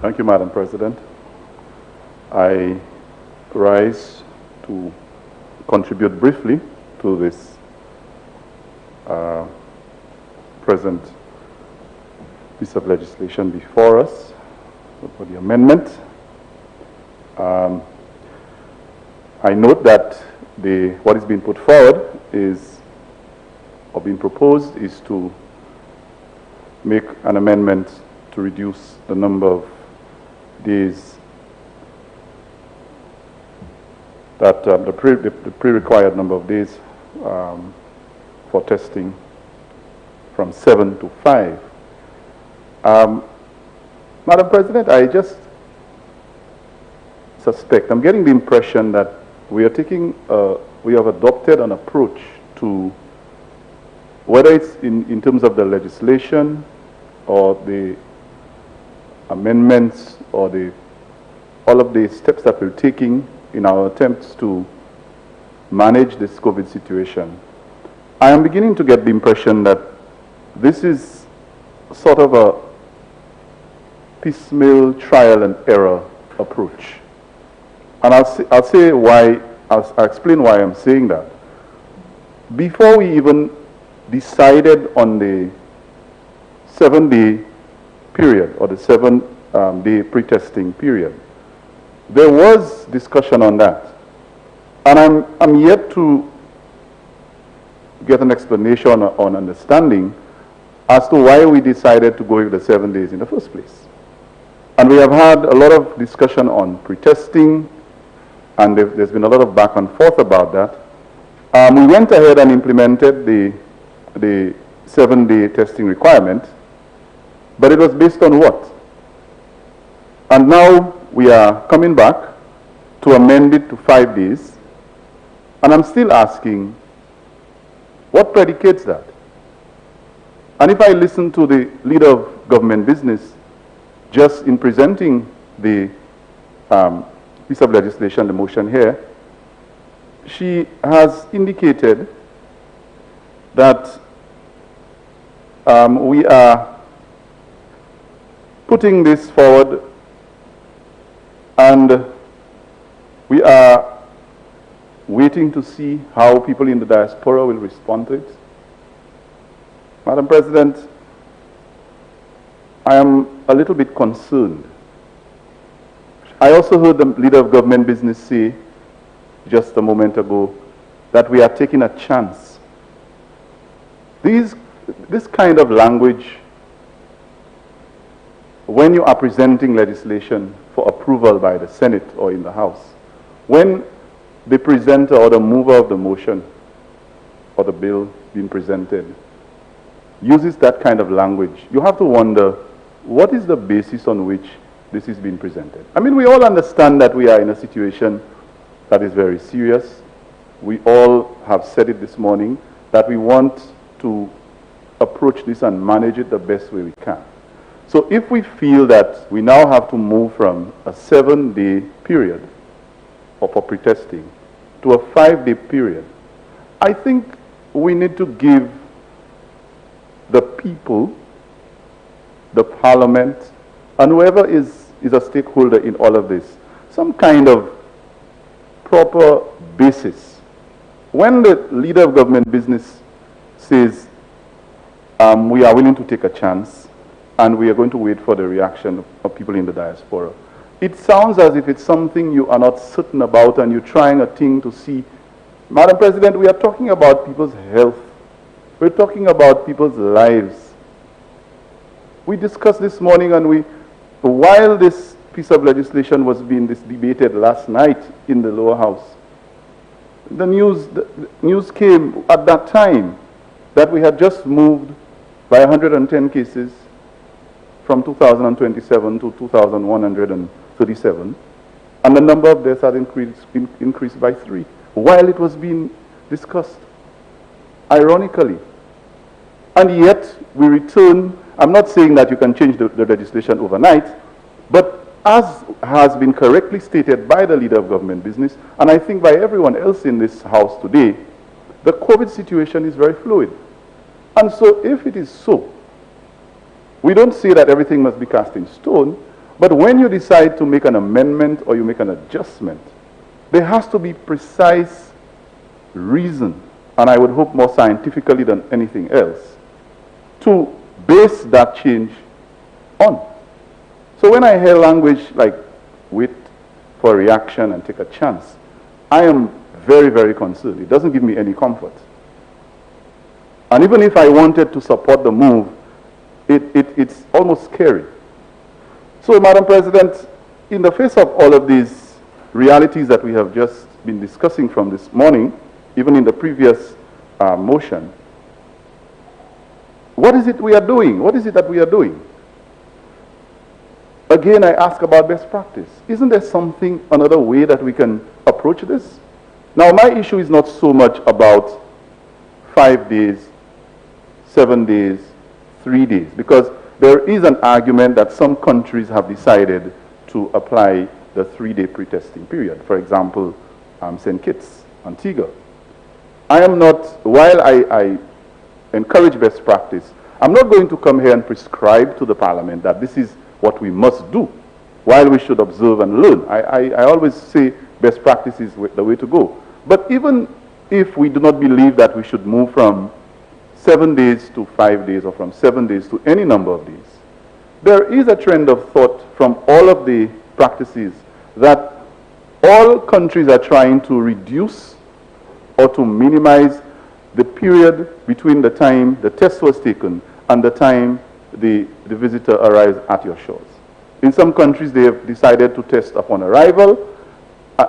Thank you, Madam President. I rise to contribute briefly to this present piece of legislation before us for the amendment. I note that what is being put forward is, or being proposed, is to make an amendment to reduce the number of days that the pre-required number of days for testing from 7 to 5. Madam President, I just suspect, I'm getting the impression that we have adopted an approach to, whether it's in terms of the legislation or the amendments or all of the steps that we're taking in our attempts to manage this COVID situation. I am beginning to get the impression that this is sort of a piecemeal trial and error approach. And I'll say why, I'll explain why I'm saying that. Before we even decided on the 7-day period or the 7-day pre-testing period, there was discussion on that. And I'm yet to get an explanation on understanding as to why we decided to go with the 7 days in the first place. And we have had a lot of discussion on pre-testing, and there's been a lot of back and forth about that. We went ahead and implemented the 7-day testing requirement, but it was based on what? And now we are coming back to amend it to 5 days, and I'm still asking, what predicates that? And if I listen to the leader of government business just in presenting the piece of legislation, the motion here, she has indicated that we are putting this forward and we are waiting to see how people in the diaspora will respond to it. Madam President, I am a little bit concerned. I also heard the leader of government business say just a moment ago that we are taking a chance. This kind of language, when you are presenting legislation for approval by the Senate or in the House, when the presenter or the mover of the motion or the bill being presented uses that kind of language, you have to wonder, what is the basis on which this is being presented? I mean, we all understand that we are in a situation that is very serious. We all have said it this morning, that we want to approach this and manage it the best way we can. So if we feel that we now have to move from a 7-day period for pre-testing to a 5-day period, I think we need to give the people, the parliament, and whoever is a stakeholder in all of this, some kind of proper basis. When the leader of government business says, we are willing to take a chance and we are going to wait for the reaction of people in the diaspora, it sounds as if it's something you are not certain about and you're trying a thing to see. Madam President, we are talking about people's health. We're talking about people's lives. We discussed this morning, and while this piece of legislation was being debated last night in the lower house, the news came at that time that we had just moved by 110 cases from 2,027 to 2,137, and the number of deaths had increased by 3 while it was being discussed, ironically. And yet we return. I'm not saying that you can change the legislation overnight, but as has been correctly stated by the leader of government business, and I think by everyone else in this house today, the COVID situation is very fluid. And so if it is so, we don't say that everything must be cast in stone, But when you decide to make an amendment or you make an adjustment, there has to be precise reason, and I would hope more scientifically than anything else, to base that change on. So when I hear language like wait for a reaction and take a chance, I am very, very concerned. It doesn't give me any comfort. And even if I wanted to support the move, it's almost scary. So, Madam President, in the face of all of these realities that we have just been discussing from this morning, even in the previous motion, what is it we are doing? What is it that we are doing? Again, I ask about best practice. Isn't there something, another way that we can approach this? Now, my issue is not so much about 5 days, 7 days, 3 days, because there is an argument that some countries have decided to apply the 3-day pre-testing period. For example, St. Kitts, Antigua. I am not, while I encourage best practice, I'm not going to come here and prescribe to the Parliament that this is what we must do, while we should observe and learn. I always say best practice is the way to go. But even if we do not believe that we should move from 7 days to 5 days or from 7 days to any number of days, there is a trend of thought from all of the practices that all countries are trying to reduce or to minimize the period between the time the test was taken and the time the visitor arrives at your shores. In some countries, they have decided to test upon arrival,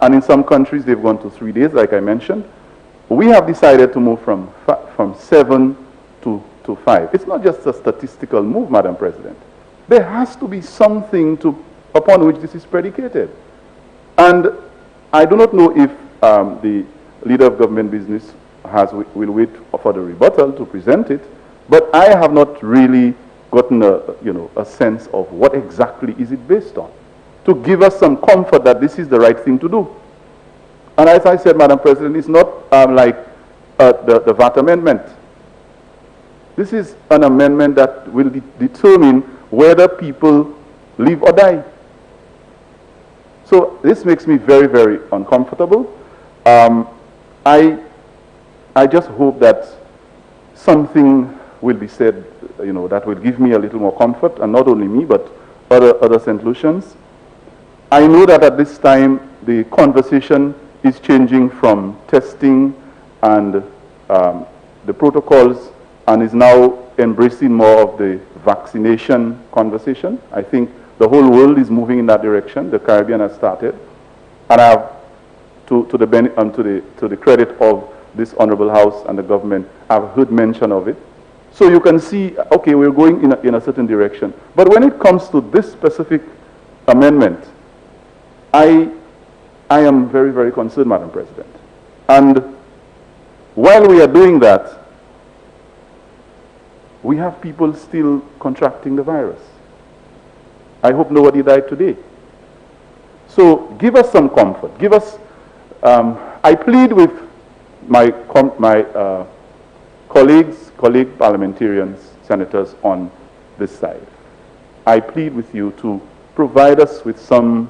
and in some countries, they've gone to 3 days, like I mentioned. We have decided to move from 7 to 5. It's not just a statistical move, Madam President. There has to be something upon which this is predicated. And I do not know if the leader of government business will wait for the rebuttal to present it, but I have not really gotten a sense of what exactly is it based on, to give us some comfort that this is the right thing to do. And as I said, Madam President, it's not like the VAT amendment. This is an amendment that will determine whether people live or die. So this makes me very, very uncomfortable. I just hope that something will be said, that will give me a little more comfort, and not only me, but other St. Lucians. I know that at this time, the conversation is changing from testing and the protocols, and is now embracing more of the vaccination conversation. I think the whole world is moving in that direction. The Caribbean has started. And I have, to the credit of this Honorable House and the government, I've heard mention of it. So you can see, okay, we're going in a certain direction. But when it comes to this specific amendment, I am very, very concerned, Madam President. And while we are doing that, we have people still contracting the virus. I hope nobody died today. So give us some comfort. Give us, I plead with my colleague parliamentarians, senators on this side. I plead with you to provide us with something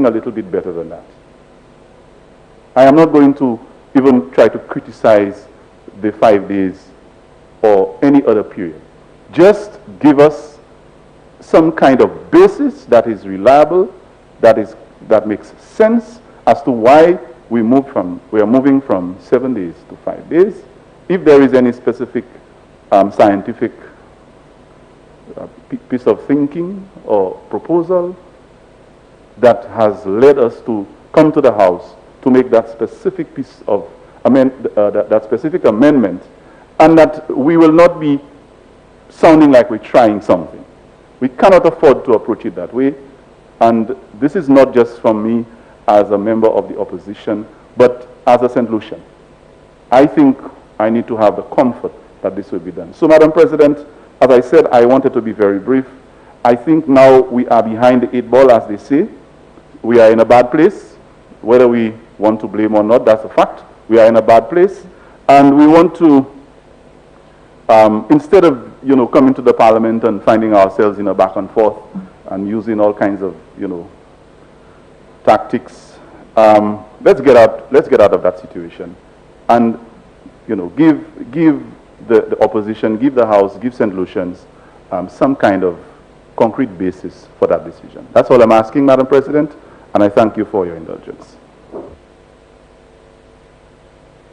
a little bit better than that. I am not going to even try to criticize the 5 days or any other period. Just give us some kind of basis that is reliable, that makes sense as to why we are moving from 7 days to 5 days. If there is any specific scientific piece of thinking or proposal that has led us to come to the House to make that specific piece of that specific amendment, and that we will not be sounding like we're trying something. We cannot afford to approach it that way. And this is not just from me as a member of the opposition, but as a St. Lucian. I think I need to have the comfort that this will be done. So, Madam President, as I said, I wanted to be very brief. I think now we are behind the 8 ball, as they say. We are in a bad place. Whether we want to blame or not, that's a fact. We are in a bad place. And we want to, instead of coming to the Parliament and finding ourselves in a back and forth and using all kinds of, tactics. Let's get out of that situation, and give the opposition, give the House, give St. Lucians some kind of concrete basis for that decision. That's all I'm asking, Madam President, and I thank you for your indulgence.